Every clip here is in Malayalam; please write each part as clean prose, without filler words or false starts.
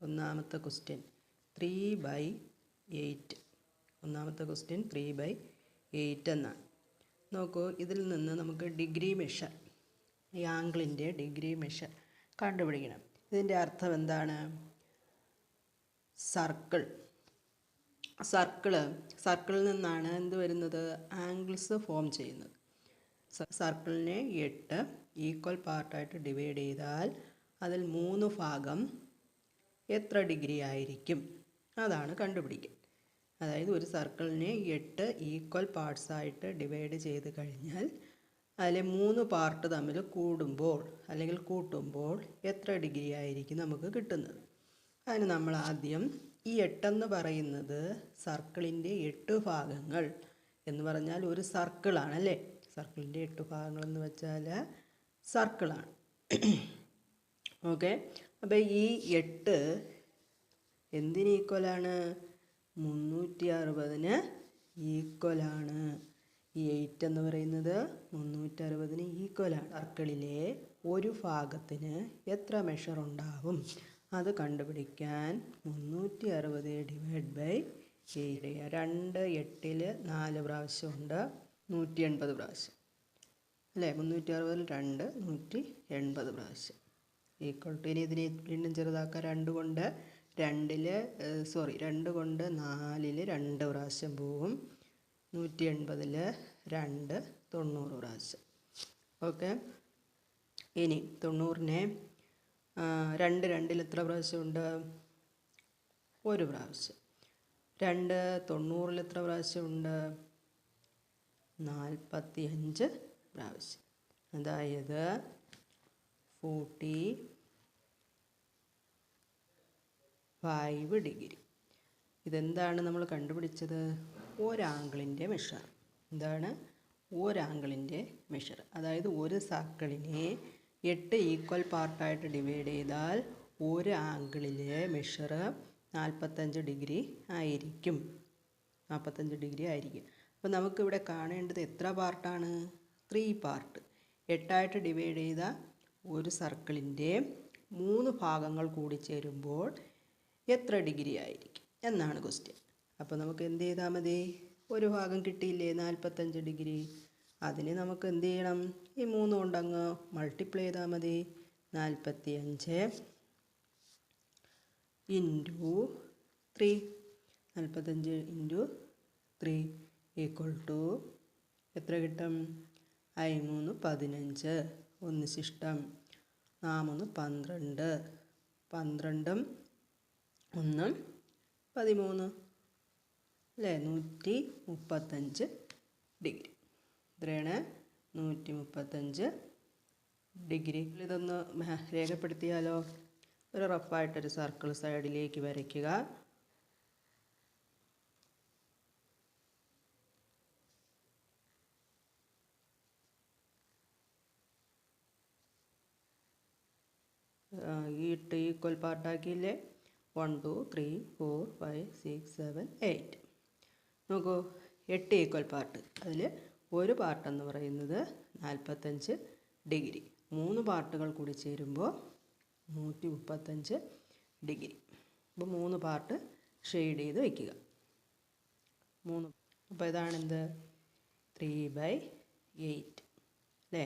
ഒന്നാമത്തെ ക്വസ്റ്റ്യൻ 3/8. ഒന്നാമത്തെ ക്വസ്റ്റ്യൻ 3/8 എന്നാണ്. നോക്കൂ, ഇതിൽ നിന്ന് നമുക്ക് ഡിഗ്രി മെഷർ, ഈ ആംഗിളിൻ്റെ ഡിഗ്രി മെഷർ കണ്ടുപിടിക്കണം. ഇതിൻ്റെ അർത്ഥം എന്താണ്? സർക്കിളിൽ നിന്നാണ് എന്ത് വരുന്നത്? ആംഗിൾസ് ഫോം ചെയ്യുന്നത്. സർക്കിളിനെ 8 ഈക്വൽ പാർട്ടായിട്ട് ഡിവൈഡ് ചെയ്താൽ അതിൽ 3 ഭാഗം എത്ര ഡിഗ്രി ആയിരിക്കും? അതാണ് കണ്ടുപിടിക്കുക. അതായത് ഒരു സർക്കിളിനെ 8 ഈക്വൽ പാർട്സായിട്ട് ഡിവൈഡ് ചെയ്ത് കഴിഞ്ഞാൽ അതിലെ 3 പാർട്ട് തമ്മിൽ കൂടുമ്പോൾ അല്ലെങ്കിൽ കൂട്ടുമ്പോൾ എത്ര ഡിഗ്രി ആയിരിക്കും നമുക്ക് കിട്ടുന്നത്? അതിന് നമ്മൾ ആദ്യം ഈ 8 എന്ന് പറയുന്നത് സർക്കിളിൻ്റെ 8 ഭാഗങ്ങൾ എന്ന് പറഞ്ഞാൽ ഒരു സർക്കിളാണ് അല്ലേ? സർക്കിളിൻ്റെ 8 ഭാഗങ്ങളെന്ന് വെച്ചാൽ സർക്കിളാണ്. ഓക്കെ, അപ്പോൾ ഈ 8 എന്തിന് ഈക്വലാണ്? 360-ന് ഈക്വലാണ്. ഈ 8 എന്ന് പറയുന്നത് 360-ന് ഈക്വലാണ്. സർക്കിളിലെ ഒരു ഭാഗത്തിന് എത്ര മെഷർ ഉണ്ടാവും? അത് കണ്ടുപിടിക്കാൻ 360 ഡിവൈഡ് ബൈ 8. 2 8-ൽ 4 പ്രാവശ്യമുണ്ട്, 180 പ്രാവശ്യം അല്ലേ? 360-ൽ 2 180 പ്രാവശ്യം ഈക്വൽ ടു. ഇനി ഇതിനെ വീണ്ടും ചെറുതാക്കാം. 2 കൊണ്ട് 4-ൽ 2 പ്രാവശ്യം പോവും. 180-ൽ 2 90 പ്രാവശ്യം. ഓക്കെ, ഇനി 90-നെ 2 2-ൽ എത്ര പ്രാവശ്യമുണ്ട്? 1 പ്രാവശ്യം. 2 90-ൽ എത്ര പ്രാവശ്യമുണ്ട്? 45 പ്രാവശ്യം. അതായത് 45 ഡിഗ്രി. ഇതെന്താണ് നമ്മൾ കണ്ടുപിടിച്ചത്? ഒരാംഗിളിൻ്റെ മെഷർ. എന്താണ്? ഒരാംഗിളിൻ്റെ മെഷർ. അതായത് ഒരു സർക്കിളിനെ 8 ഈക്വൽ പാർട്ടായിട്ട് ഡിവൈഡ് ചെയ്താൽ ഒരു ആംഗിളിലെ മെഷർ 45 ഡിഗ്രി ആയിരിക്കും. 45 ഡിഗ്രി ആയിരിക്കും. അപ്പോൾ നമുക്കിവിടെ കാണേണ്ടത് എത്ര പാർട്ടാണ്? 3 പാർട്ട്. 8ആയിട്ട് ഡിവൈഡ് ചെയ്ത ഒരു സർക്കിളിൻ്റെ 3 ഭാഗങ്ങൾ കൂടി ചേരുമ്പോൾ എത്ര ഡിഗ്രി ആയിരിക്കും എന്നാണ് ക്വസ്റ്റ്യൻ. അപ്പോൾ നമുക്ക് എന്ത് ചെയ്താൽ മതി? ഒരു ഭാഗം കിട്ടിയില്ലേ 45 ഡിഗ്രി. അതിന് നമുക്ക് എന്ത് ചെയ്യണം? ഈ 3 കൊണ്ടങ്ങ് മൾട്ടിപ്ലൈ ചെയ്താൽ മതി. 45 ഇൻറ്റു 3. 45 ഇൻറ്റു 3 ഈക്വൽ ടു എത്ര കിട്ടും? 3 15, 1 ശിഷ്ടം, 4 12, 12 1 13 അല്ലേ? 135 ഡിഗ്രി. ഇത്രയാണ് 135 ഡിഗ്രി. ഇതൊന്ന് രേഖപ്പെടുത്തിയാലോ? ഒരു റഫായിട്ടൊരു സർക്കിൾ സൈഡിലേക്ക് വരയ്ക്കുക. ഈ 8 ഈക്വൽ പാർട്ടാക്കിയില്ലേ? 1 2 3 4 5 6 7 8. നോക്കൂ, 8 ഈക്വൽ പാർട്ട്. അതിൽ ഒരു പാർട്ടെന്ന് പറയുന്നത് 45 ഡിഗ്രി. 3 പാർട്ടുകൾ കൂടി ചേരുമ്പോൾ 135 ഡിഗ്രി. അപ്പോൾ 3 പാർട്ട് ഷെയ്ഡ് ചെയ്ത് വയ്ക്കുക. 3. അപ്പോൾ ഇതാണെന്ത്? 3/8 അല്ലേ?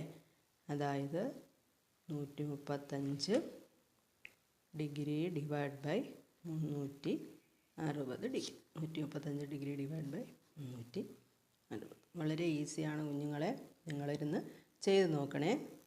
അതായത് 135 degree divide by 360 degree. 135 degree divide by 360. വളരെ ഈസിയാണ് കുഞ്ഞുങ്ങളെ. നിങ്ങളിരുന്ന് ചെയ്ത് നോക്കണേ.